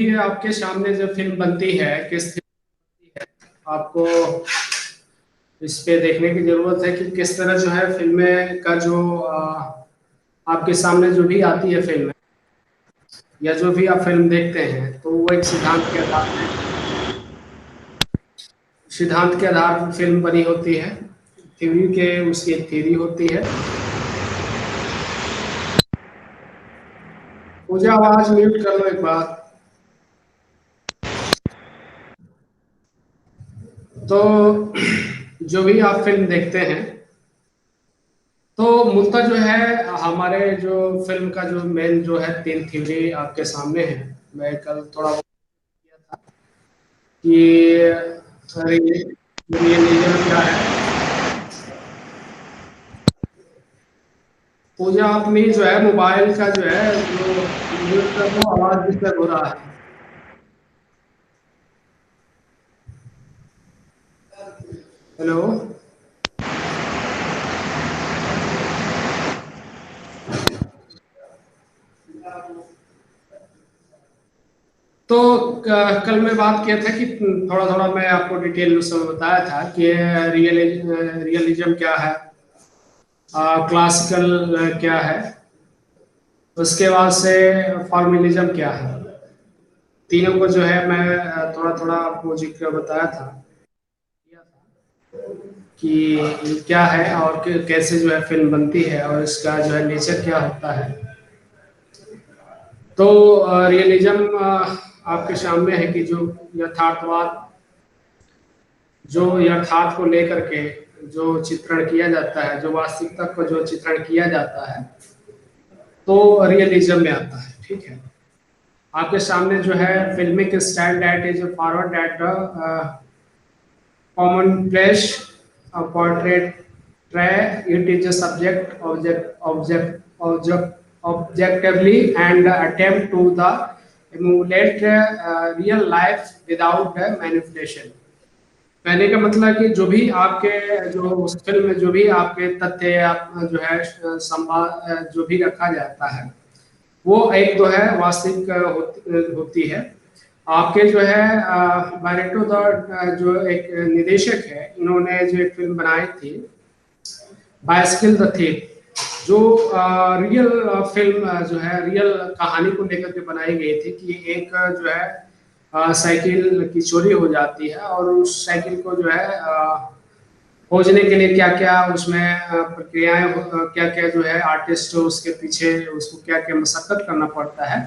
ये आपके सामने जो फिल्म बनती है किस आपको इस पे देखने की जरूरत है कि किस तरह जो है फिल्में का जो आपके सामने जो भी आती है फिल्म या जो भी आप फिल्म देखते हैं तो वो एक सिद्धांत के आधार पर फिल्म बनी होती है। थ्योरी के उसकी एक थ्योरी होती है। पूजा आवाज म्यूट कर लो एक बार। तो जो भी आप फिल्म देखते हैं तो मूलतः जो है हमारे जो फिल्म का जो मेन जो है तीन थ्योरी आपके सामने है। मैं कल थोड़ा बहुत किया था कि रियलिज्म क्या है। पूजा अपनी जो है मोबाइल का जो है जो म्यूट कर दो, आवाज डिस्टर्ब हो रहा है। हेलो। तो कल मैं बात किया था कि थोड़ा थोड़ा मैं आपको डिटेल उसमें बताया था कि रियलिज्म क्या है, क्लासिकल क्या है, उसके बाद से फॉर्मलिज्म क्या है। तीनों को जो है मैं थोड़ा थोड़ा आपको जिक्र बताया था कि क्या है और कैसे जो है फिल्म बनती है और इसका जो है नेचर क्या होता है। तो रियलिज्म आपके सामने है कि जो यथार्थवाद, जो यथार्थ को लेकर के जो चित्रण किया जाता है, जो वास्तविकता को जो चित्रण किया जाता है तो रियलिज्म में आता है। ठीक है। आपके सामने जो है filmic style that is forward that commonplace portrait try it is a objectively and attempt to the emulate real life without manipulation। कहने का मतलब है कि जो भी आपके जो उस फिल्म में जो भी आपके तथ्य आप जो है संवाद जो भी रखा जाता है वो एक तो है वास्तविक होती है। आपके जो है बैरेटो द जो एक निदेशक है, इन्होंने जो एक फिल्म बनाई थी बाइसिकल द थीफ, जो रियल फिल्म जो है रियल कहानी को लेकर के बनाई गई थी कि एक जो है साइकिल की चोरी हो जाती है और उस साइकिल को जो है खोजने के लिए क्या क्या उसमें प्रक्रियाएं क्या क्या जो है आर्टिस्ट उसके पीछे उसको क्या क्या मशक्कत करना पड़ता है।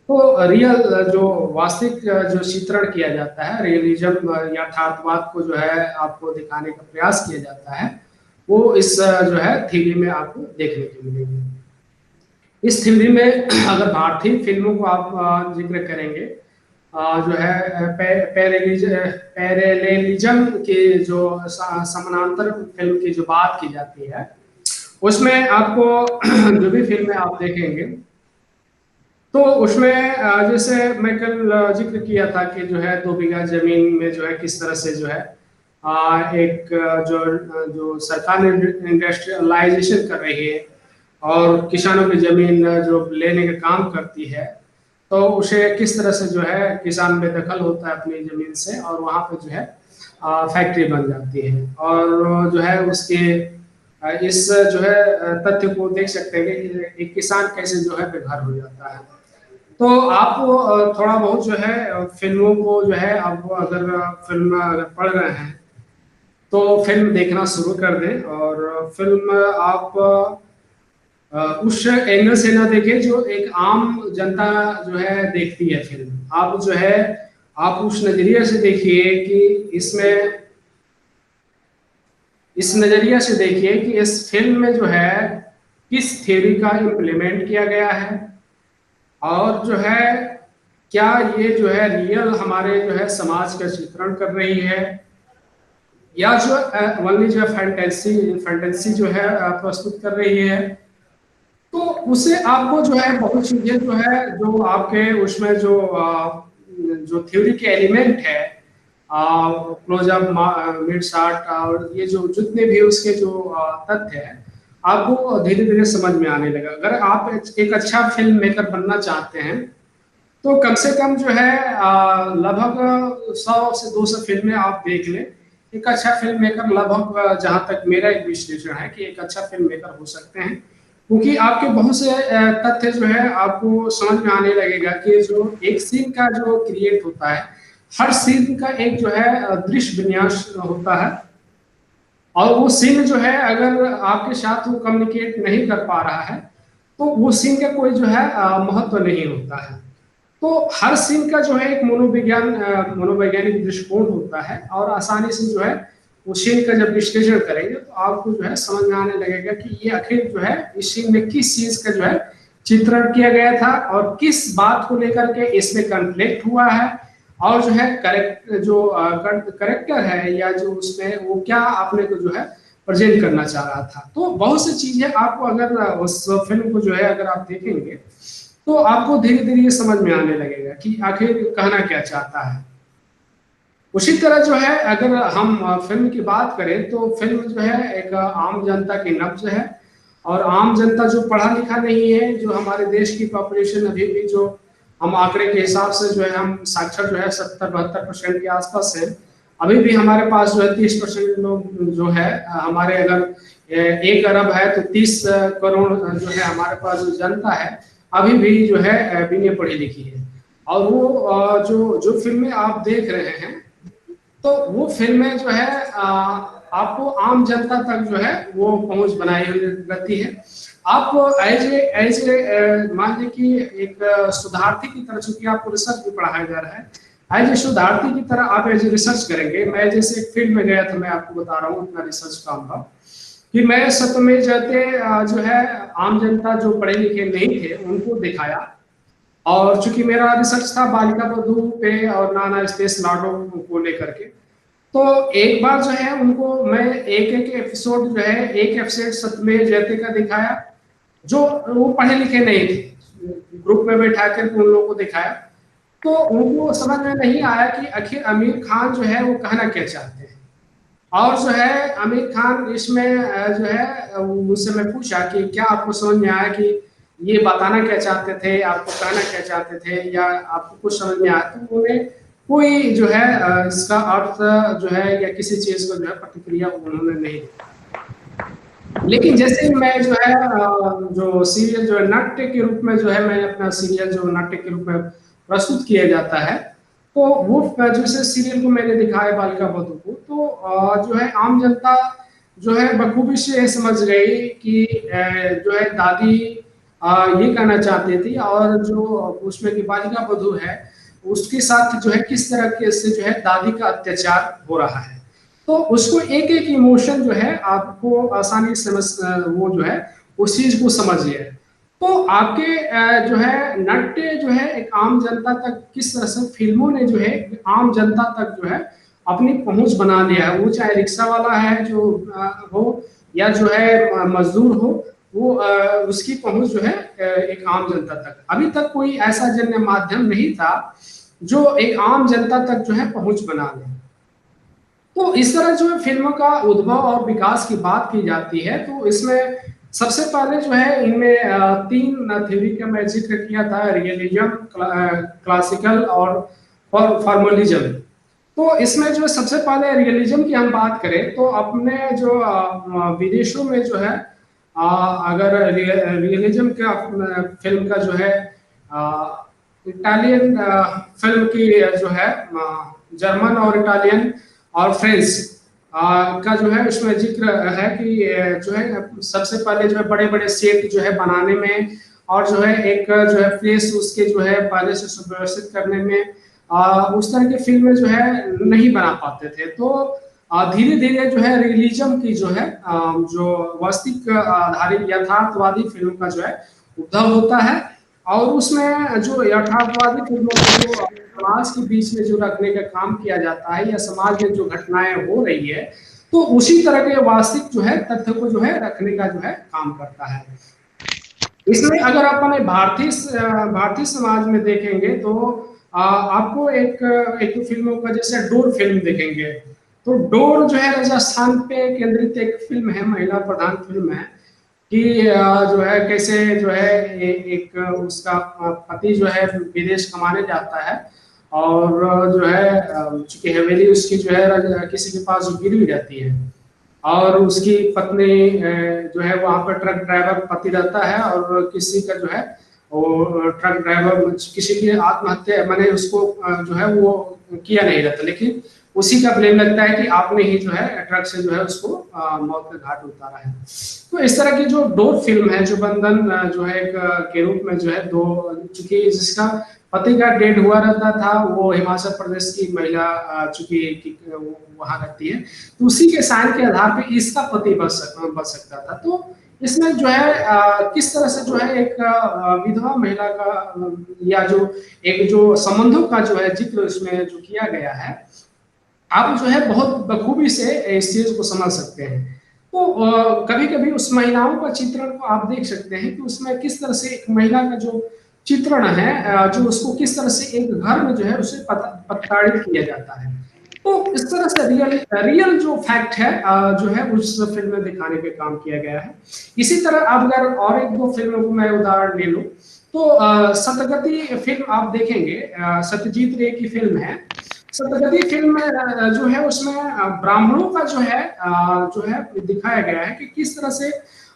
तो रियल जो वास्तविक जो चित्रण किया जाता है, रियलिज्म यथार्थवाद को जो है आपको दिखाने का प्रयास किया जाता है, वो इस जो है थ्योरी में आपको देखने को मिलेगी। इस थ्योरी में अगर भारतीय फिल्मों को आप जिक्र करेंगे, जो है पैरेलेलिज्म की जो समानांतर फिल्म की जो बात की जाती है उसमें आपको जो भी फिल्में आप देखेंगे तो उसमें जैसे मैं कल जिक्र किया था कि जो है 2 बीघा जमीन में जो है किस तरह से जो है एक जो सरकार इंडस्ट्रियलाइजेशन कर रही है और किसानों की जमीन जो लेने का काम करती है तो उसे किस तरह से जो है किसान बेदखल होता है अपनी जमीन से और वहां पे जो है फैक्ट्री बन जाती है और जो है उसके इस जो है तथ्य को देख सकते हैं कि एक किसान कैसे जो है बेघर हो जाता है। तो आप थोड़ा बहुत जो है फिल्मों को जो है आप अगर फिल्म अगर पढ़ रहे हैं तो फिल्म देखना शुरू कर दें और फिल्म आप उस एंगल से ना देखें जो एक आम जनता जो है देखती है फिल्म। आप जो है आप उस नजरिए से देखिए कि इसमें इस नजरिए से देखिए कि इस फिल्म में जो है किस थ्योरी का इम्प्लीमेंट किया गया है और जो है क्या ये जो है रियल हमारे जो है समाज का चित्रण कर रही है या जो ओनली जो फैंटेसी फैंटेसी जो है प्रस्तुत कर रही है। तो उसे आपको जो है बहुत चीजें जो है जो आपके उसमें जो थ्योरी के एलिमेंट है क्लोजअप मिड शॉट और ये जो जितने भी उसके जो तथ्य है आपको धीरे धीरे समझ में आने लगा। अगर आप एक अच्छा फिल्म मेकर बनना चाहते हैं तो कम से कम जो है लगभग 100 से 200 फिल्में आप देख लें। एक अच्छा फिल्म मेकर लगभग जहाँ तक मेरा एक विश्लेषण है कि एक अच्छा फिल्म मेकर हो सकते हैं, क्योंकि आपके बहुत से तथ्य जो है आपको समझ में आने लगेगा कि जो एक सीन का जो क्रिएट होता है, हर सीन का एक जो है दृश्य विन्यास होता है, और वो सीन जो है अगर आपके साथ वो कम्युनिकेट नहीं कर पा रहा है, तो वो सीन का कोई जो है महत्व नहीं होता है। तो हर सीन का जो है एक मनोवैज्ञानिक दृष्टिकोण होता है, और आसानी से जो है उस सीन का जब विश्लेषण करेंगे तो आपको जो है समझ में आने लगेगा कि ये आखिर जो है इस सीन में किस चीज का जो है चित्रण किया गया था, और किस बात को लेकर के इसमें कन्फ्लिक्ट हुआ है, और जो है करेक्टर है या जो उसमें वो क्या आपने को जो है प्रेजेंट करना चाह रहा था। तो बहुत सी चीजें आपको अगर उस फिल्म को जो है अगर आप देखेंगे तो आपको धीरे धीरे ये समझ में आने लगेगा कि आखिर कहना क्या चाहता है। उसी तरह जो है अगर हम फिल्म की बात करें तो फिल्म जो है एक आम जनता की नब्ज है, और आम जनता जो पढ़ा लिखा नहीं है, जो हमारे देश की पॉपुलेशन अभी भी जो हम आंकड़े के हिसाब से जो है हम साक्षर जो है 70-72% के आसपास है। अभी भी हमारे पास जो है 30% लोग जो है हमारे अगर 1 अरब है तो 30 करोड़ जो है हमारे पास जो जनता है अभी भी जो है बिना पढ़ी लिखी है। और वो जो जो फिल्में आप देख रहे हैं तो वो फिल्में जो है आपको आम जनता तक जो है वो पहुंच बनाई हुई रहती है। आप एज ए मान लीजिए कि एक शोधार्थी की तरह, चूंकि आपको रिसर्च भी पढ़ाया जा रहा है, एज ए शोधार्थी की तरह आप एज ए रिसर्च करेंगे। मैं जैसे एक फील्ड में गया था, मैं आपको बता रहा हूँ अपना रिसर्च का अनुभव, कि मैं सत्यमेव जयते जो है आम जनता जो पढ़े लिखे नहीं थे उनको दिखाया। और चूंकि मेरा रिसर्च था बालिका बधू पे और नाना स्पेस लाडो को लेकर के, तो एक बार जो है उनको मैं एक एक एपिसोड जो है एक एपिसोड सत्यमेव जयते का दिखाया, जो वो पढ़े लिखे नहीं थे, ग्रुप में बैठा कर उन लोगों को दिखाया। तो उनको समझ में नहीं आया कि आखिर आमिर खान जो है वो कहना क्या चाहते हैं। और जो है आमिर खान इसमें जो है उनसे मैं पूछा कि क्या आपको समझ में आया कि ये बताना क्या चाहते थे, आपको कहना क्या चाहते थे, या आपको कुछ समझ में आया? तो उन्हें कोई जो है इसका अर्थ जो है या किसी चीज को जो है प्रतिक्रिया उन्होंने नहीं दी। लेकिन जैसे ही मैं जो है जो सीरियल जो है नाट्य के रूप में जो है मैं अपना सीरियल जो नाट्य के रूप में प्रस्तुत किया जाता है, तो वो जैसे सीरियल को मैंने दिखाया बालिका बधू को, तो जो है आम जनता जो है बखूबी से ये समझ गई कि जो है दादी ये कहना चाहती थी, और जो उसमें की बालिका बधू है उसके साथ जो है किस तरह के से जो है दादी का अत्याचार हो रहा है। तो उसको एक एक इमोशन जो है आपको आसानी से समझ वो जो है उस चीज को समझिए। तो आपके जो है नाट्य जो है एक आम जनता तक किस तरह से फिल्मों ने जो है आम जनता तक जो है अपनी पहुंच बना लिया है, वो चाहे रिक्शा वाला है जो हो या जो है मजदूर हो, वो उसकी पहुंच जो है एक आम जनता तक। अभी तक कोई ऐसा जन्य माध्यम नहीं था जो एक आम जनता तक जो है पहुंच बना ले। तो इस तरह जो है फिल्मों का उद्भव और विकास की बात की जाती है, तो इसमें सबसे पहले जो है इनमें 3 थ्योरी का मैं जिक्र किया था, रियलिज्म, क्लासिकल और फॉर्मलिज्म। तो इसमें जो सबसे पहले रियलिज्म की हम बात करें तो अपने जो विदेशों में जो है अगर रियलिज्म का फिल्म का जो है इटालियन फिल्म की जो है जर्मन और इटालियन और फ्रेंच का जो है उसमें जिक्र है कि जो है सबसे पहले जो है बड़े बड़े सेट जो है बनाने में, और जो है एक जो है प्लेस उसके जो है पहले से सुव्यवस्थित करने में उस तरह की फिल्में जो है नहीं बना पाते थे। तो धीरे धीरे जो है रियलिज्म की जो है जो वास्तविक आधारित यथार्थवादी फिल्म का जो है उद्भव होता है, और उसमें जो यथार्थवादी फिल्मों को जो समाज के बीच में जो रखने का काम किया जाता है या समाज में जो घटनाएं हो रही है, तो उसी तरह के वास्तविक जो है तथ्य को जो है रखने का जो है काम करता है। इसमें अगर आप अपने भारतीय समाज में देखेंगे तो आपको एक तो फिल्मों का जैसे डोर फिल्म देखेंगे, तो डोर जो है राजस्थान पे केंद्रित एक फिल्म है, महिला प्रधान फिल्म है। कि जो है कैसे जो है एक उसका पति जो है विदेश कमाने जाता है, और जो है चूंकि हवेली उसकी जो है किसी के पास गिरवी रहती है, और उसकी पत्नी जो है वहां पर ट्रक ड्राइवर पति रहता है, और किसी का जो है वो ट्रक ड्राइवर किसी की आत्महत्या मैंने उसको जो है वो किया नहीं रहता, लेकिन उसी का ब्लेम लगता है कि आपने ही जो है ट्रक से जो है उसको मौत के घाट उतारा है। तो इस तरह की जो दो फिल्म है, जो बंधन जो है एक के रूप में जो है दो, चूंकि जिसका पति का डेड हुआ रहता था वो हिमाचल प्रदेश की महिला चूंकि वहां रहती है, तो उसी के साइन के आधार पे इसका पति बच सकता था। तो इसमें जो है किस तरह से जो है एक विधवा महिला का या जो एक जो संबंधों का जो है जिक्र इसमें जो किया गया है, आप जो है बहुत बखूबी से इस चीज को समझ सकते हैं। तो कभी कभी उस महिलाओं का चित्रण को आप देख सकते हैं कि उसमें किस तरह से एक महिला का जो चित्रण है, जो उसको किस तरह से एक घर में जो है उसे प्रताड़ित किया जाता है। तो इस तरह से रियल रियल जो फैक्ट है जो है उस फिल्म में दिखाने पे काम किया गया है। इसी तरह आप अगर और एक दो फिल्मों को मैं उदाहरण ले लूं, तो सतगति फिल्म आप देखेंगे, सत्यजीत रे की फिल्म है। सतगति फिल्म में जो है उसमें ब्राह्मणों का जो है दिखाया गया है कि किस तरह से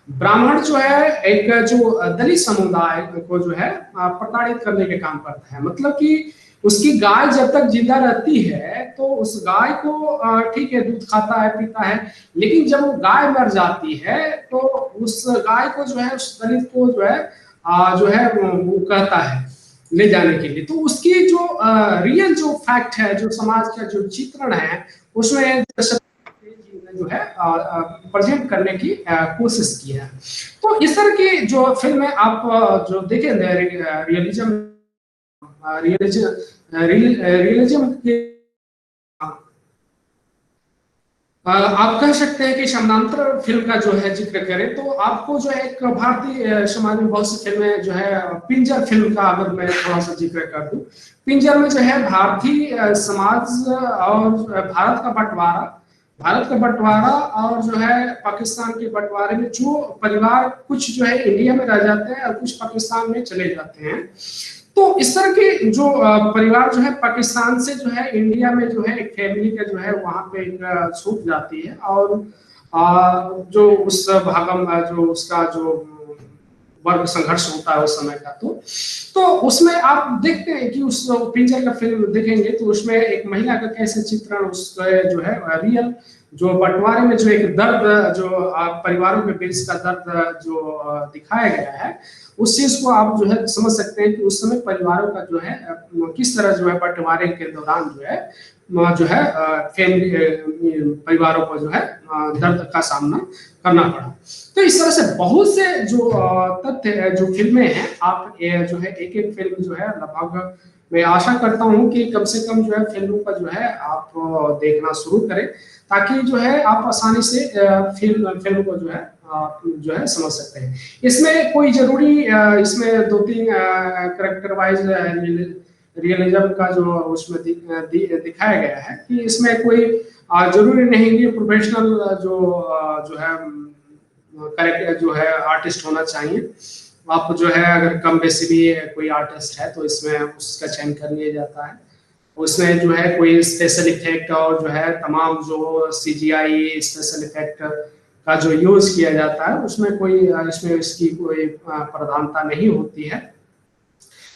ब्राह्मण जो है एक जो दलित समुदाय को जो है प्रताड़ित करने के काम करता है। मतलब कि उसकी गाय जब तक जिंदा रहती है तो उस गाय को ठीक है दूध खाता है पीता है, लेकिन जब वो गाय मर जाती है तो उस गाय को जो है उस दलित को जो है वो कहता है ले जाने के लिए। तो उसकी जो रियल जो फैक्ट है, जो समाज का जो चित्रण है, उसमें जो है प्रेजेंट करने की कोशिश की है। तो इस तरह की जो फिल्म है आप जो देखेंगे रियलिज्म रियलिज्म रियलिज्म के आप कह सकते हैं कि समानांतर फिल्म का जो है जिक्र करें तो आपको जो है एक भारतीय समाज में बहुत सी फिल्में जो है, पिंजर फिल्म का अगर मैं थोड़ा सा जिक्र कर दूं, पिंजर में जो है भारतीय समाज और भारत का बंटवारा और जो है पाकिस्तान के बंटवारे में जो परिवार कुछ जो है इंडिया में रह जाते हैं और कुछ पाकिस्तान में चले जाते हैं। तो इस तरह के जो परिवार जो है पाकिस्तान से जो है इंडिया में जो है एक फैमिली का जो है वहां पे एक छूट जाती है, और जो उस भागम जो उसका जो वर्ग संघर्ष होता है उस समय का, तो उसमें आप देखते हैं कि उस पिंजर का फिल्म देखेंगे तो उसमें एक महिला का कैसे चित्रण उसका जो है रियल जो बंटवारे में जो एक दर्द जो परिवारों के बीच का दर्द जो दिखाया गया है, उस चीज को आप जो है समझ सकते हैं कि उस समय परिवारों का जो है किस तरह जो है बंटवारे के दौरान जो है फैमिली परिवारों को जो है दर्द का सामना करना पड़ा। तो इस तरह से बहुत से जो तथ्य जो फिल्में हैं, आप जो है एक एक फिल्म जो है लगभग मैं आशा करता हूं कि कम से कम जो है फिल्मों का जो है आप देखना शुरू करें, ताकि जो है आप आसानी से फिल्म को जो है आप जो है समझ सकते हैं। इसमें कोई जरूरी इसमें दो तीन करेक्टर वाइज रियलिज्म का जो उसमें दिखाया गया है कि इसमें कोई जरूरी नहीं कि प्रोफेशनल जो है करेक्टर जो है आर्टिस्ट होना चाहिए। आप जो है अगर कम बेसी भी कोई आर्टिस्ट है तो इसमें उसका चयन कर लिया जाता है। उसमें जो है कोई स्पेशल इफेक्ट और जो है तमाम जो सीजीआई स्पेशल इफेक्ट का जो यूज किया जाता है उसमें कोई इसमें इसकी कोई प्रधानता नहीं होती है।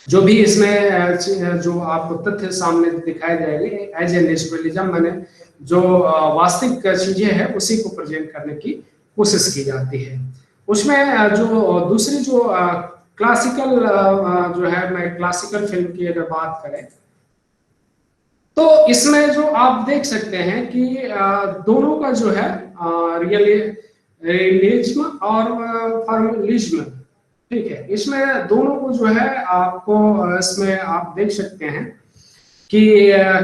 जो भी इसमें जो आपको तथ्य सामने दिखाए जाएंगे एज ए नेचुरलिज्म, मैंने जो वास्तविक चीजें हैं उसी को प्रेजेंट करने की कोशिश की जाती है। उसमें जो दूसरी जो क्लासिकल जो है, मैं क्लासिकल फिल्म की अगर बात करें तो इसमें जो आप देख सकते हैं कि दोनों का जो है रियलिज्म और फॉर्मलिज्म, ठीक है, इसमें दोनों को जो है आपको इसमें आप देख सकते हैं कि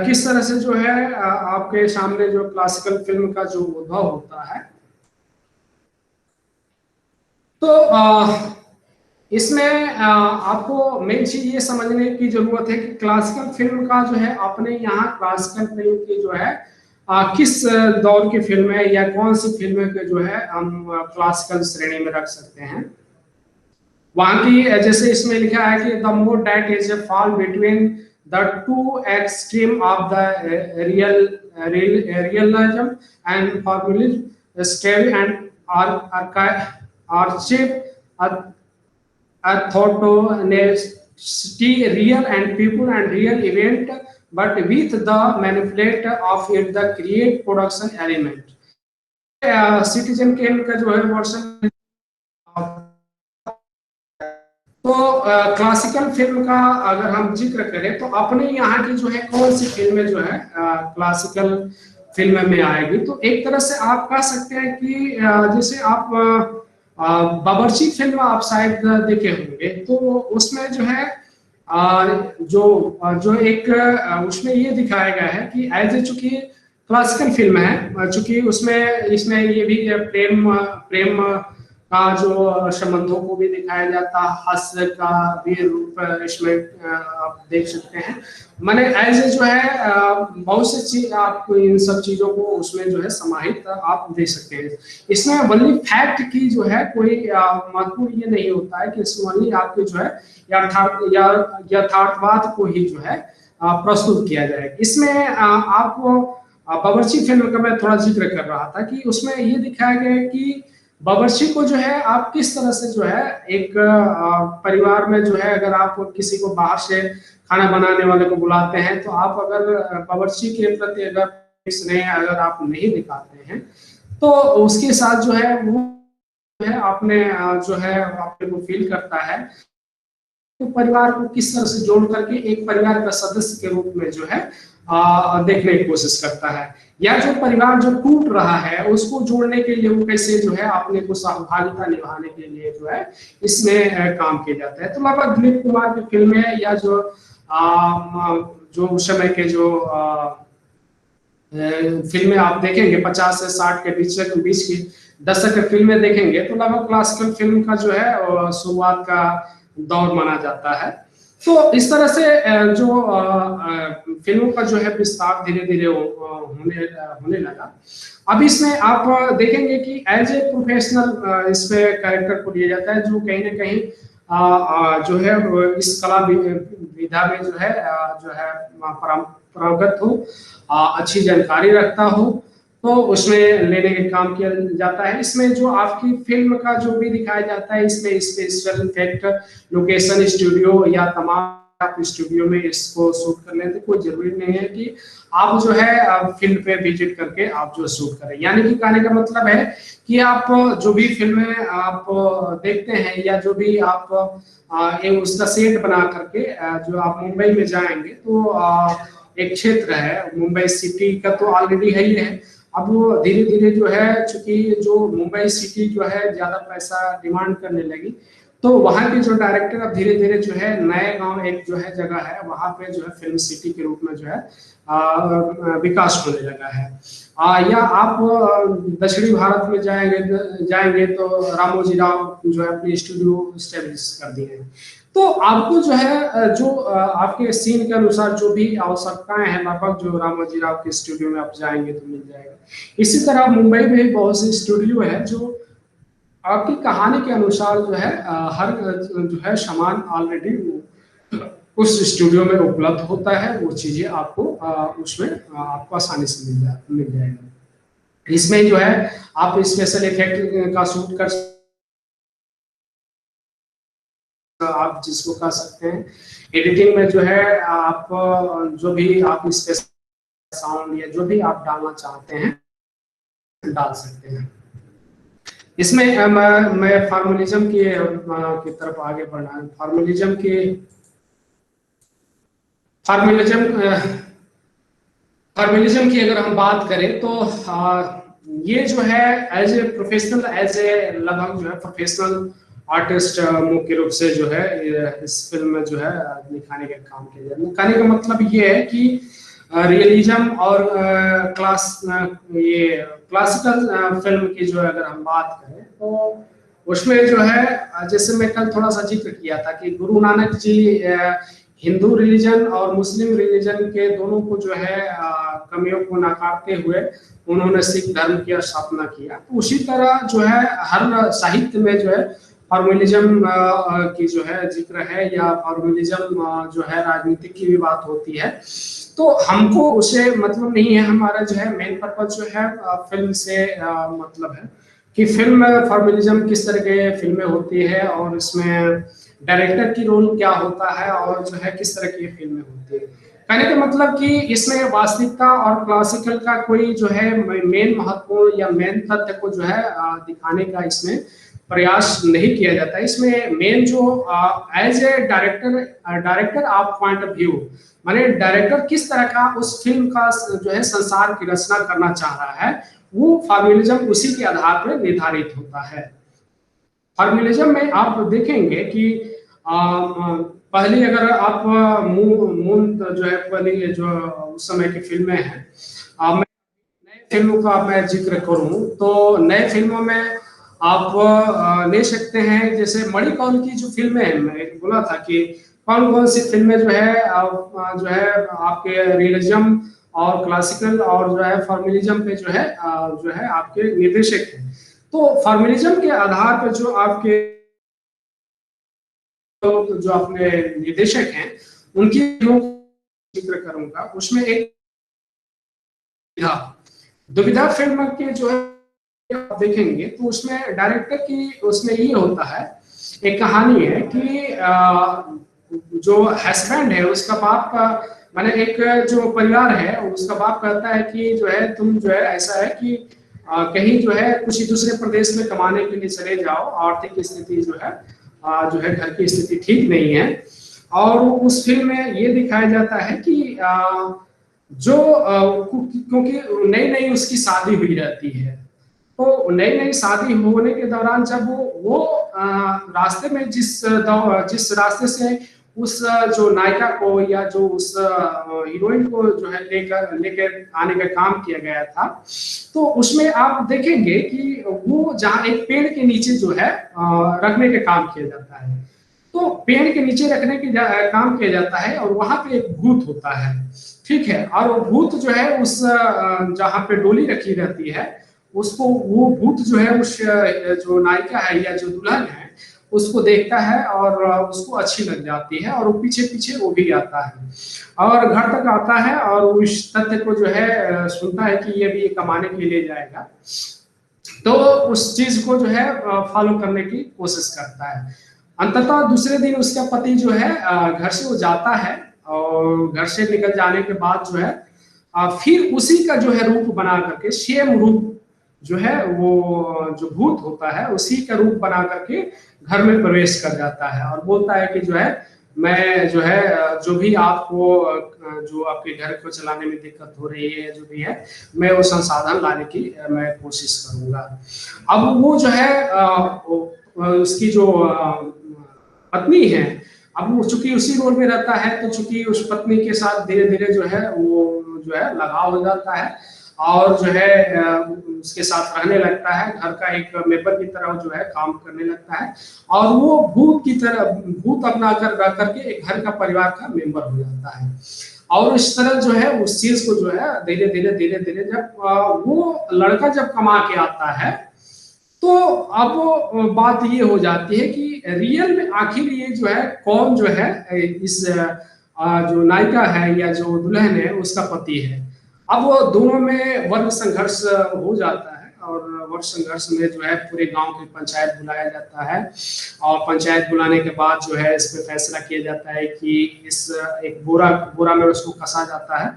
किस तरह से जो है आपके सामने जो क्लासिकल फिल्म का जो उद्भव होता है। तो इसमें आपको मेन चीज ये समझने की जरूरत है कि क्लासिकल फिल्म का जो है अपने यहाँ क्लासिकल फिल्म की जो है किस दौर की फिल्म है या कौन सी फिल्म के जो है हम क्लासिकल श्रेणी में रख सकते हैं। वहां की जैसे इसमें लिखा है कि the more that is a fall between the two extreme of the realism and formalism stale and archive authenticity, real and people and real event, but with the manipulate of it the create production element। Citizen Kane का जो है वर्षन। तो classical film का अगर हम जिक्र करें तो अपने यहाँ की जो है कौन सी फिल्में जो है क्लासिकल फिल्म में आएगी, तो एक तरह से आप कह सकते हैं कि जैसे आप बावर्ची फिल्म आप शायद देखे होंगे, तो उसमें जो है जो एक उसमें ये दिखाया गया है कि एज ए चूंकि क्लासिकल फिल्म है, चूंकि उसमें इसमें ये भी प्रेम प्रेम का जो संबंधों को भी दिखाया जाता है, हास्य का भी रूप इसमें आप देख सकते हैं। मैंने एज ए जो है बहुत सी चीज आप इन सब चीजों को उसमें जो है समाहित आप देख सकते हैं। इसमें वनली फैक्ट की जो है कोई महत्वपूर्ण ये नहीं होता है कि इसमें वनली आपके जो है यथार्थवाद को ही जो है प्रस्तुत किया जाए। इसमें आपको बावर्ची फिल्म का मैं थोड़ा जिक्र कर रहा था कि उसमें ये दिखाया गया है कि बावर्ची को जो है आप किस तरह से जो है एक परिवार में जो है अगर आप किसी को बाहर से खाना बनाने वाले को बुलाते हैं, तो आप अगर बावर्ची के प्रति अगर स्नेह अगर आप नहीं दिखाते हैं तो उसके साथ जो है वो जो है अपने जो है अपने को फील करता है, तो परिवार को किस तरह से जोड़ करके एक परिवार का सदस्य के रूप में जो है देखने की कोशिश करता है, या जो परिवार जो टूट रहा है उसको जोड़ने के लिए वो कैसे जो है अपने को सहभागिता निभाने के लिए जो है इसमें काम किया जाता है। तो लगभग दिलीप कुमार की फिल्में या जो जो उस समय के जो फिल्में आप देखेंगे 50 से 60 के बीच की दशक की फिल्में देखेंगे तो लगभग क्लासिकल फिल्म का जो है शुरुआत का दौर माना जाता है। तो इस तरह से जो फिल्मों का जो है विस्तार धीरे धीरे होने लगा। अब इसमें आप देखेंगे कि एज ए प्रोफेशनल इस पे कैरेक्टर को दिया जाता है जो कहीं ना कहीं जो है इस कला विधा में जो है परंपरागत हो, अच्छी जानकारी रखता हो, तो उसमें लेने के काम किया जाता है। इसमें जो आपकी फिल्म का जो भी दिखाया जाता है इसमें स्पेशल इफेक्ट, लोकेशन, स्टूडियो या तमाम आप स्टूडियो में इसको शूट कर लेते, कोई जरूरी नहीं है कि आप जो है फील्ड पे विजिट करके आप जो शूट करें। यानी कि कहने का मतलब है कि आप जो भी फिल्में आप देखते हैं या जो भी आप उसका सेट बना करके जो आप मुंबई में जाएंगे तो एक क्षेत्र है मुंबई सिटी का तो ऑलरेडी है ही है। अब वो धीरे धीरे जो है चूंकि जो मुंबई सिटी जो है ज्यादा पैसा डिमांड करने लगी, तो वहाँ के जो डायरेक्टर अब धीरे धीरे जो है नए गांव एक जो है जगह है वहाँ पे जो है फिल्म सिटी के रूप में जो है विकास होने लगा है। या आप दक्षिणी भारत में जाएंगे तो रामोजी राव जो है अपनी स्टूडियो स्टेब्लिश कर दिए हैं। तो आपको जो है जो आपके सीन के अनुसार जो भी आवश्यकताएं हैं लगभग जो रामोजी राव के स्टूडियो में आप जाएंगे तो मिल जाएगा। इसी तरह मुंबई में भी बहुत से स्टूडियो है जो आपकी कहानी के अनुसार जो है हर जो है सामान ऑलरेडी उस स्टूडियो में उपलब्ध होता है, वो चीजें आपको उसमें आपको आसानी से मिल जाएगा। इसमें जो है आप स्पेशल इफेक्ट का शूट कर आप जिसको कह सकते हैं एडिटिंग में जो है आप जो भी आप स्पेशल साउंड या जो भी आप डालना चाहते हैं डाल सकते हैं। इसमें मैं फार्मलिज्म की तरफ आगे बढ़ना है। फार्मलिज्म की अगर हम बात करें तो ये जो है एज ए प्रोफेशनल लगभग जो है प्रोफेशनल आर्टिस्ट मुख्य रूप से जो है इस फिल्म में जो है दिखाने का काम किया जाए। कहने का मतलब ये है कि रियलिज्म और ये क्लासिकल फिल्म की जो अगर हम बात करें तो उसमें जो है जैसे मैं कल थोड़ा सा जिक्र किया था कि गुरु नानक जी हिंदू रिलीजन और मुस्लिम रिलीजन के दोनों को जो है कमियों को नकारते हुए उन्होंने सिख धर्म की स्थापना किया। तो उसी तरह जो है हर साहित्य में जो है फॉर्मलिज्म की जो है जिक्र है, या फॉर्मलिज्म जो है राजनीति की भी बात होती है। तो हमको उसे मतलब नहीं है, हमारा जो है मेन पर्पज जो है फिल्म से मतलब है कि फिल्म फॉर्मलिज्म किस तरह के फिल्में होती है और इसमें डायरेक्टर की रोल क्या होता है और जो है किस तरह की फिल्में होती है। कहने का मतलब कि इसमें वास्तविकता और क्लासिकल का कोई जो है मेन महत्वपूर्ण या मेन तथ्य को जो है दिखाने का इसमें प्रयास नहीं किया जाता। इसमें मेन जो as a director of point of view, माने डायरेक्टर किस तरह का उस फिल्म का जो है संसार की रचना करना चाह रहा है, वो फॉर्मलिज्म उसी के आधार पर निर्धारित होता है। फॉर्मलिज्म में आप देखेंगे कि पहले अगर आप मून जो है पहले जो उस समय की फिल्में हैं, मैं नए फिल्मों का मैं जिक्र करूं तो नए फिल्मों में आप ले सकते हैं, जैसे मणिकौल की जो फिल्में हैं, मैं बोला था कि कौन कौन सी फिल्में जो है जो है आपके रियलिज्म और क्लासिकल और जो है फॉर्मलिज्म पे जो है आपके निर्देशक हैं। तो फॉर्मलिज्म के आधार पर जो आपके जो अपने निर्देशक हैं उनकी जिक्र करूंगा। उसमें एक दुविधा फिल्म के जो है आप देखेंगे तो उसमें डायरेक्टर की उसमें ये होता है, एक कहानी है कि जो हस्बैंड है उसका बाप का, माने एक जो परिवार है उसका बाप कहता है कि जो है तुम जो है ऐसा है कि कहीं जो है किसी दूसरे प्रदेश में कमाने के लिए चले जाओ, आर्थिक स्थिति जो है घर की स्थिति ठीक नहीं है। और उस फिल्म में ये दिखाया जाता है कि जो क्योंकि नई नई उसकी शादी हुई रहती है, तो नई नई शादी होने के दौरान जब वो रास्ते में जिस रास्ते से उस जो नायिका को या जो उस हीरोइन को जो है लेकर आने का काम किया गया था, तो उसमें आप देखेंगे कि वो जहाँ एक पेड़ के नीचे जो है रखने का काम किया जाता है। तो पेड़ के नीचे रखने के काम किया जाता है और वहां पे एक भूत होता है, ठीक है। और वो भूत जो है उस जहाँ पे डोली रखी रहती है उसको, वो भूत जो है उस जो नायिका है या जो दुल्हन है उसको देखता है और उसको अच्छी लग जाती है और वो पीछे पीछे वो भी आता है और घर तक आता है और उस तथ्य को जो है सुनता है कि ये भी कमाने के लिए जाएगा, तो उस चीज को जो है फॉलो करने की कोशिश करता है। अंततः दूसरे दिन उसका पति जो है घर से वो जाता है और घर से निकल जाने के बाद जो है फिर उसी का जो है रूप बना करके, सेम रूप जो है वो जो भूत होता है उसी का रूप बना करके घर में प्रवेश कर जाता है और बोलता है कि जो है मैं जो है जो भी आपको जो आपके घर को चलाने में दिक्कत हो रही है जो भी है, मैं वो संसाधन लाने की मैं कोशिश करूंगा। अब वो जो है उसकी जो पत्नी है, अब वो चूंकि उसी रोल में रहता है तो चूंकि उस पत्नी के साथ धीरे धीरे जो है वो जो है लगाव हो जाता है और जो है उसके साथ रहने लगता है, घर का एक मेंबर की तरह जो है काम करने लगता है और वो भूत की तरह भूत अपना कर रह करके एक घर का परिवार का मेंबर हो जाता है। और इस तरह जो है उस चीज को जो है धीरे धीरे जब वो लड़का जब कमा के आता है तो अब बात ये हो जाती है कि रियल में आखिर ये जो है कौन जो है इस जो नायिका है या जो दुल्हन है उसका पति है। अब वो दोनों में वर्ग संघर्ष हो जाता है और वर्ग संघर्ष में जो है पूरे गांव की पंचायत बुलाया जाता है और पंचायत बुलाने के बाद जो है इस पे फैसला किया जाता है कि इस एक बोरा में उसको कसा जाता है,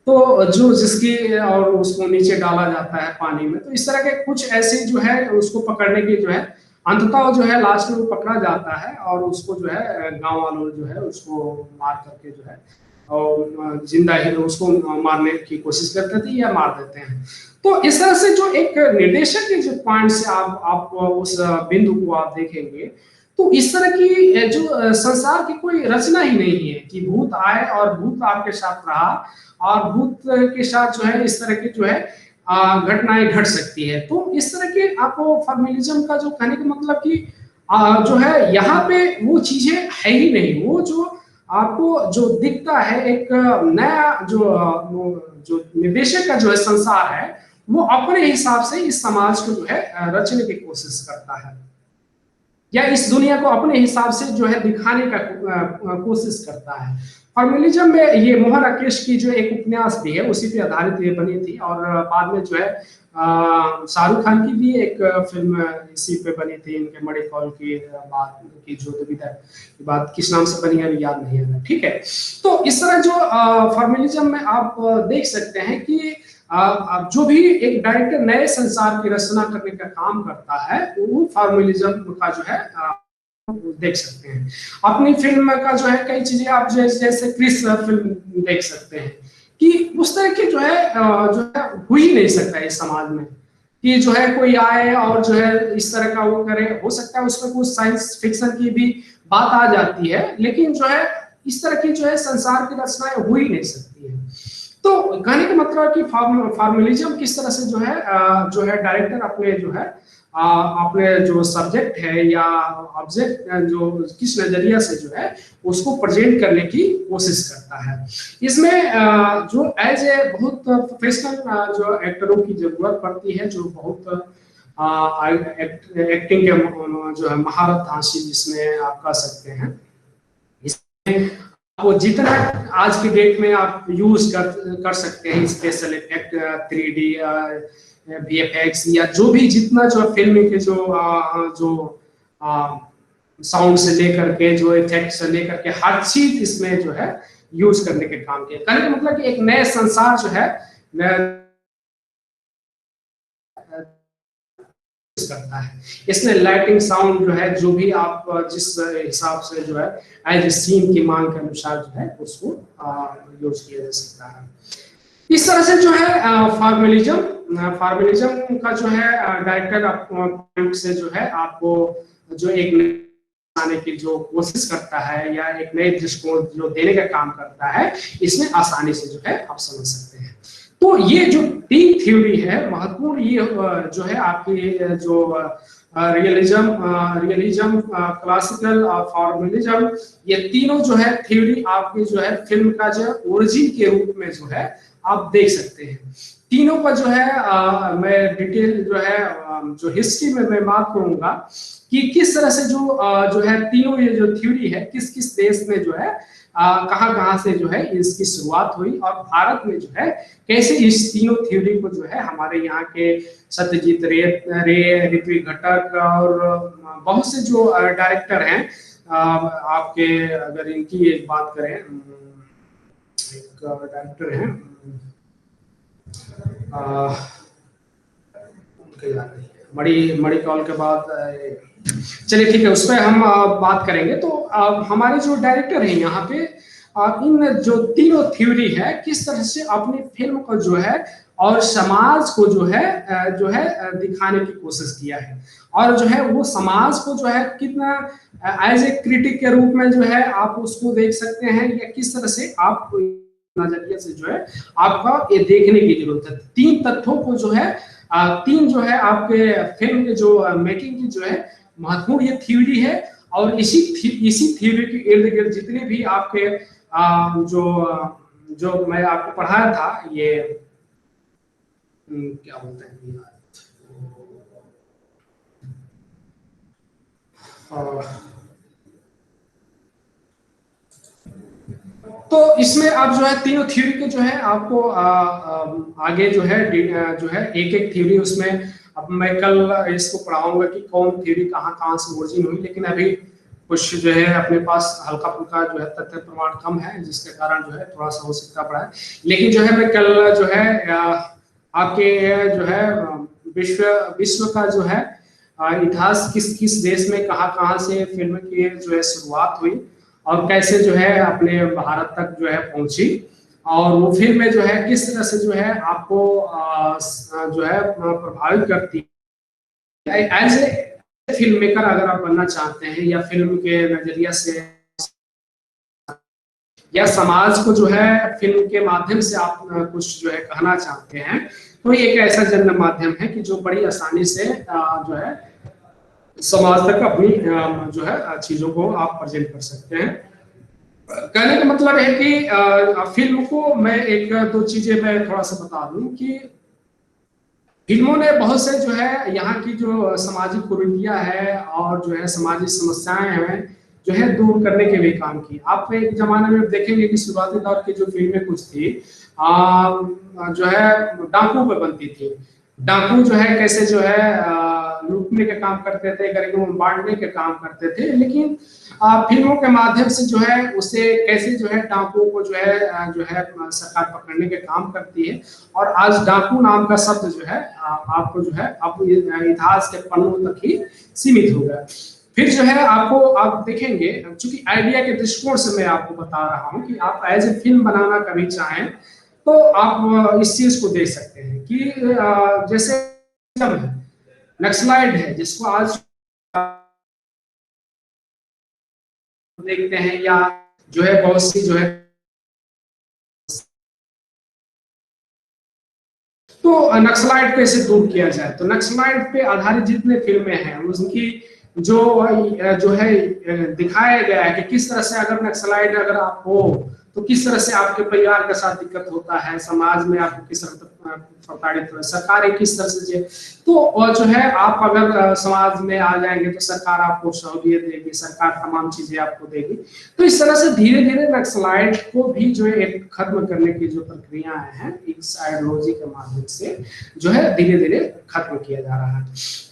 तो जो जिसकी और उसको नीचे डाला जाता है पानी में। तो इस तरह के कुछ ऐसे जो है उसको पकड़ने की जो है अंततः जो है लास्ट में वो पकड़ा जाता है और उसको जो है गांव वालों जो है उसको मार करके जो है और जिंदा ही उसको मारने की कोशिश करते थे या मार देते हैं। तो इस तरह से जो एक निर्देशक के जो पॉइंट से आप उस बिंदु को आप देखेंगे तो इस तरह की जो संसार की कोई रचना ही नहीं है कि भूत आए और भूत आपके साथ रहा और भूत के साथ जो है इस तरह की जो है घटनाएं घट सकती है। तो इस तरह के आपको फॉर्मलिज्म का जो कहने का मतलब कि जो है यहाँ पे वो चीजें है ही नहीं, वो जो आपको जो दिखता है एक नया जो निर्देशक का जो है संसार है, वो अपने हिसाब से इस समाज को जो है रचने की कोशिश करता है, या इस दुनिया को अपने हिसाब से जो है दिखाने का कोशिश करता है। फॉर्मलिज्म में ये मोहन राकेश की जो एक उपन्यास भी है, उसी पे आधारित ये बनी थी, और बाद में जो है शाहरुख खान की भी एक फिल्म इसी पे बनी थी, इनके मणि कौल की बात की, जो दुविधा की बात किस नाम से बनी है अभी याद नहीं है, ठीक है। तो इस तरह जो फॉर्मलिज्म में आप देख सकते हैं कि जो भी एक डायरेक्टर नए संसार की रचना करने का काम करता है, वो फॉर्मलिज्म का जो है देख सकते हैं। अपनी फिल्म का जो है कई चीजें आप जैसे क्रिस फिल्म देख सकते हैं कि उस तरह की जो है हो ही नहीं सकता है इस समाज में, कि जो है कोई आए और जो है इस तरह का वो करे। हो सकता है उसमें कुछ साइंस फिक्शन की भी बात आ जाती है, लेकिन जो है इस तरह की जो है संसार की रचनाएं हो ही नहीं सकती है। तो कहने का मतलब कि फॉर्मलिज्म किस तरह से जो है डायरेक्टर अपने जो है अपने जो सब्जेक्ट है या ऑब्जेक्ट जो किस नजरिया से जो है उसको प्रेजेंट करने की कोशिश करता है। इसमें जो एज ए बहुत प्रोफेशनल जो एक्टरों की जरूरत पड़ती है, जो बहुत एक्टिंग के जो है महारत हासिल जिसमें आप कह सकते हैं। इसमें वो जितना आज की डेट में आप यूज कर सकते हैं स्पेशल इफेक्ट, 3D VFX या जो भी जितना जो फिल्म के जो साउंड से लेकर के जो इफेक्ट से लेकर के हर चीज इसमें जो है यूज करने के काम किया। कहने का मतलब कि एक नए संसार जो है करता है। इसमें लाइटिंग साउंड जो है, जो भी आप जिस हिसाब से जो है एज सीन की मांग के अनुसार जो है उसको यूज किया जा सकता है। इस तरह से जो है फॉर्मलिज्म का जो है डायरेक्टर पॉइंट से जो है आपको जो एक आने की जो कोशिश करता है या एक नए दृष्टिकोण जो देने का काम करता है, इसमें आसानी से जो है आप समझ सकते हैं। तो ये जो तीन थ्योरी है महत्वपूर्ण, ये जो है आपकी जो रियलिज्म, क्लासिकल और फॉर्मलिज्म, ये तीनों जो है थ्योरी आपके जो है फिल्म का जो ओरिजिन के रूप में जो है आप देख सकते हैं। तीनों का जो है मैं डिटेल जो है जो हिस्ट्री में मैं बात करूंगा कि किस तरह से जो है तीनों ये जो थ्योरी है किस किस देश में जो है कहां से जो है इसकी शुरुआत हुई, और भारत में जो है कैसे इस तीनों थ्योरी को जो है हमारे यहाँ के सत्यजीत रे, ऋत्विक घटक और बहुत से जो डायरेक्टर हैं आपके, अगर इनकी एक बात करें, एक डायरेक्टर हैं मणि कौल के बाद, चलिए ठीक है उस पर हम बात करेंगे। तो हमारे जो डायरेक्टर हैं यहाँ पे इन जो तीनों थ्योरी है किस तरह से अपनी फिल्म को जो है और समाज को जो है दिखाने की कोशिश किया है, और जो है वो समाज को जो है कितना एज ए क्रिटिक के रूप में जो है आप उसको देख सकते हैं, या किस तरह से आप नजरिए से जो है आपका ये देखने की जरूरत है। तीन तथ्यों को जो है तीन जो है आपके फिल्म के जो मेकिंग की जो है महत्वपूर्ण ये थ्योरी है, और इसी थ्योरी के इर्द गिर्द जितने भी आपके जो मैं आपको पढ़ाया था, ये क्या बोलते हैं तो इसमें आप जो है तीनों थ्योरी के जो है आपको आगे जो है एक एक थ्योरी उसमें अब मैं कल इसको पढ़ाऊंगा कि कौन थ्योरी कहाँ से ओरिजिन हुई, लेकिन अभी कुछ जो है अपने पास हल्का फुल्का जो है तथ्य प्रमाण कम है, जिसके कारण जो है थोड़ा सा हो सकता पड़ा है। लेकिन जो है मैं कल जो है आपके जो है विश्व का जो है इतिहास किस किस देश में कहाँ से फिल्म की जो है शुरुआत हुई और कैसे जो है अपने भारत तक जो है पहुंची, और वो फिल्म जो है किस तरह से जो है आपको जो है प्रभावित करती है। एज ए फिल्म मेकर अगर आप बनना चाहते हैं, या फिल्म के नजरिया से या समाज को जो है फिल्म के माध्यम से आप कुछ जो है कहना चाहते हैं, तो ये एक ऐसा जन्म माध्यम है कि जो बड़ी आसानी से जो है समाज तक अपनी जो है चीजों को आप प्रेजेंट कर सकते हैं। कहने का मतलब है कि फिल्म को मैं एक दो चीजें मैं थोड़ा सा बता दूं कि फिल्मों ने बहुत से जो है यहाँ की जो सामाजिक कुरीतियां है और जो है सामाजिक समस्याएं हैं जो है दूर करने के भी काम की। आप एक जमाने में देखेंगे कि शुरुआती दौर की जो फिल्में कुछ थी जो है डाकू पे बनती थी। डाकू जो है कैसे जो है लूटने के काम करते थे, गरीबों में बांटने के काम करते थे, लेकिन फिल्मों के माध्यम से जो है उसे कैसे जो है डाकुओं को जो है सरकार पकड़ने के काम करती है। और आज डाकू नाम का शब्द जो है आपको जो है अब इतिहास के पन्नों तक ही सीमित हो गया। फिर जो है आपको आप देखेंगे, चूंकि आइडिया के दृष्टिकोण से मैं आपको बता रहा हूँ कि आप एज ए फिल्म बनाना कभी चाहें तो आप इस चीज को देख सकते हैं कि जैसे नक्सलाइट है जिसको आज देखते हैं, या जो है बहुत सी जो है तो नक्सलाइट कैसे दूर किया जाए, तो नक्सलाइट पे आधारित जितने फिल्में हैं उनकी जो जो है दिखाया गया है कि किस तरह से अगर नक्सलाइट अगर आप हो तो किस तरह से आपके परिवार के साथ दिक्कत होता है, समाज में आपको किस तरह प्रताड़ित हो, सरकार किस तरह से तो और जो है आप अगर समाज में आ जाएंगे तो सरकार आपको सहूलियत देगी, सरकार तमाम चीजें आपको देगी। तो इस तरह से धीरे धीरे नक्सलाइट को भी जो है एक खत्म करने की जो प्रक्रिया है इस आइडियोलॉजी के माध्यम से जो है धीरे धीरे खत्म किया जा रहा है।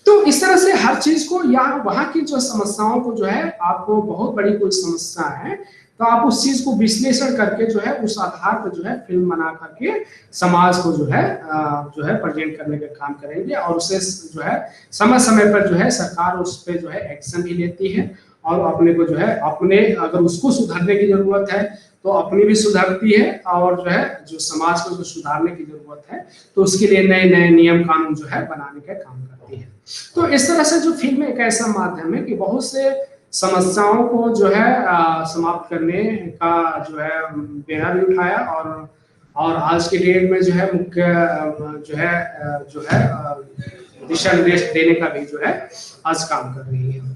तो इस तरह से हर चीज को या वहां की जो समस्याओं को जो है आपको बहुत बड़ी कोई समस्या है तो आप उस चीज को विश्लेषण करके जो है उस आधार पर जो है फिल्म बना करके समाज को जो है प्रेजेंट करने का काम करेंगे। और उसे जो है समय समय पर जो है सरकार उस पर जो है एक्शन भी लेती है और अपने को जो है अपने अगर उसको सुधारने की जरूरत है तो अपनी भी सुधरती है और जो है जो समाज को जो सुधारने की जरूरत है तो उसके लिए नए नए नियम कानून जो है बनाने का काम करती है। तो इस तरह से जो फिल्म एक ऐसा माध्यम है कि बहुत से समस्याओं को जो है समाप्त करने का जो है बेड़ा भी उठाया और आज के डेट में जो है मुख्य जो है दिशा निर्देश देने का भी जो है आज काम कर रही है।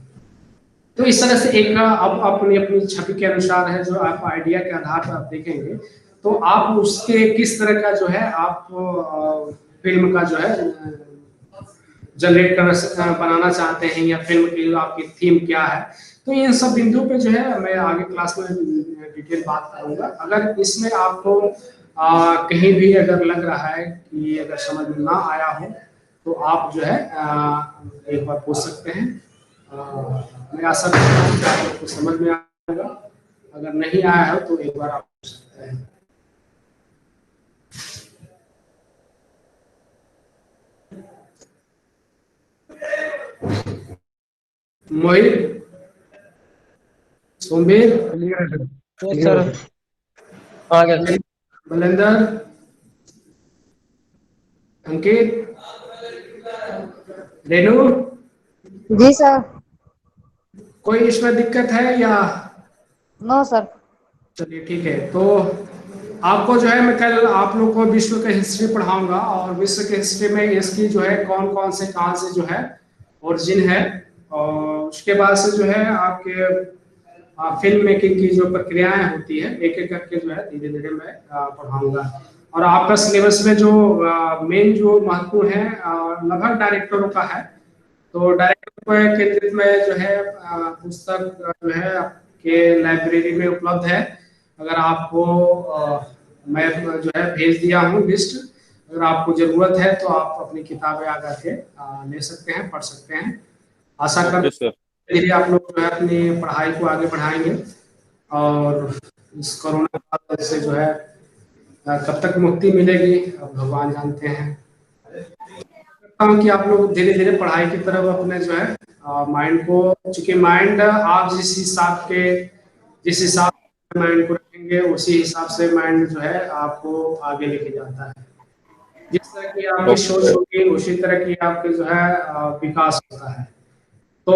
तो इस तरह से एक अब अपनी अपनी छवि के अनुसार है जो आप आइडिया के आधार पर आप देखेंगे तो आप उसके किस तरह का जो है आप फिल्म का जो है जनरेट करना बनाना चाहते हैं या फिल्म की आपकी थीम क्या है। तो इन सब बिंदु पे जो है मैं आगे क्लास में डिटेल बात करूंगा। अगर इसमें आपको कहीं भी अगर लग रहा है कि अगर समझ में ना आया हो तो आप जो है एक बार पूछ सकते हैं। मैं आशा करता हूँ कि आप लोग को समझ में आएगा। अगर नहीं आया हो तो एक बार आप पूछ सकते हैं। मोहित, सोमवीर, क्लियर है यस सर। आ गया। बलेंदर, अंकित, रेनू, जी सर। कोई इसमें दिक्कत है या? No sir. चलिए ठीक है। तो आपको जो है मैं कल आप लोग को विश्व का हिस्ट्री पढ़ाऊंगा और विश्व के हिस्ट्री में इसकी जो है कौन कौन से कहाँ से जो है ओरिजिन है और उसके बाद से जो है आपके फिल्म मेकिंग की जो प्रक्रियाएं होती है एक एक करके जो है धीरे धीरे मैं पढ़ाऊंगा। और आपका सिलेबस में जो मेन जो महत्वपूर्ण है लगभग डायरेक्टरों का है। तो डायरेक्टर को केंद्रित में जो है पुस्तक जो है आपके लाइब्रेरी में उपलब्ध है। अगर आपको मैं जो है भेज दिया हूँ लिस्ट, अगर आपको जरूरत है तो आप अपनी किताबें आकर के ले सकते हैं, पढ़ सकते हैं। आशा करते हैं धीरे आप लोग जो है अपनी पढ़ाई को आगे बढ़ाएंगे और इस कोरोना काल से जो है कब तक मुक्ति मिलेगी अब भगवान जानते हैं। कि आप लोग धीरे धीरे पढ़ाई की तरफ अपने जो है माइंड को, चूंकि माइंड आप जिस हिसाब से माइंड को रखेंगे उसी हिसाब से माइंड जो है आपको आगे लेके जाता है। जिस तरह की आपकी सोच होगी उसी तरह की आपके जो है विकास होता है। तो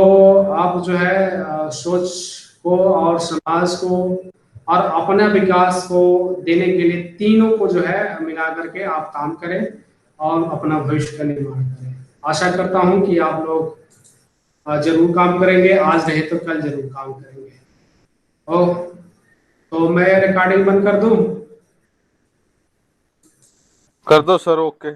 आप जो है सोच को और समाज को और अपने विकास को देने के लिए तीनों को जो है मिला करके आप काम करें और अपना भविष्य का निर्माण करें। आशा करता हूं कि आप लोग जरूर काम करेंगे, आज नहीं तो कल जरूर काम करेंगे। ओ तो मैं रिकॉर्डिंग बंद कर दूं? कर दो सर, ओके।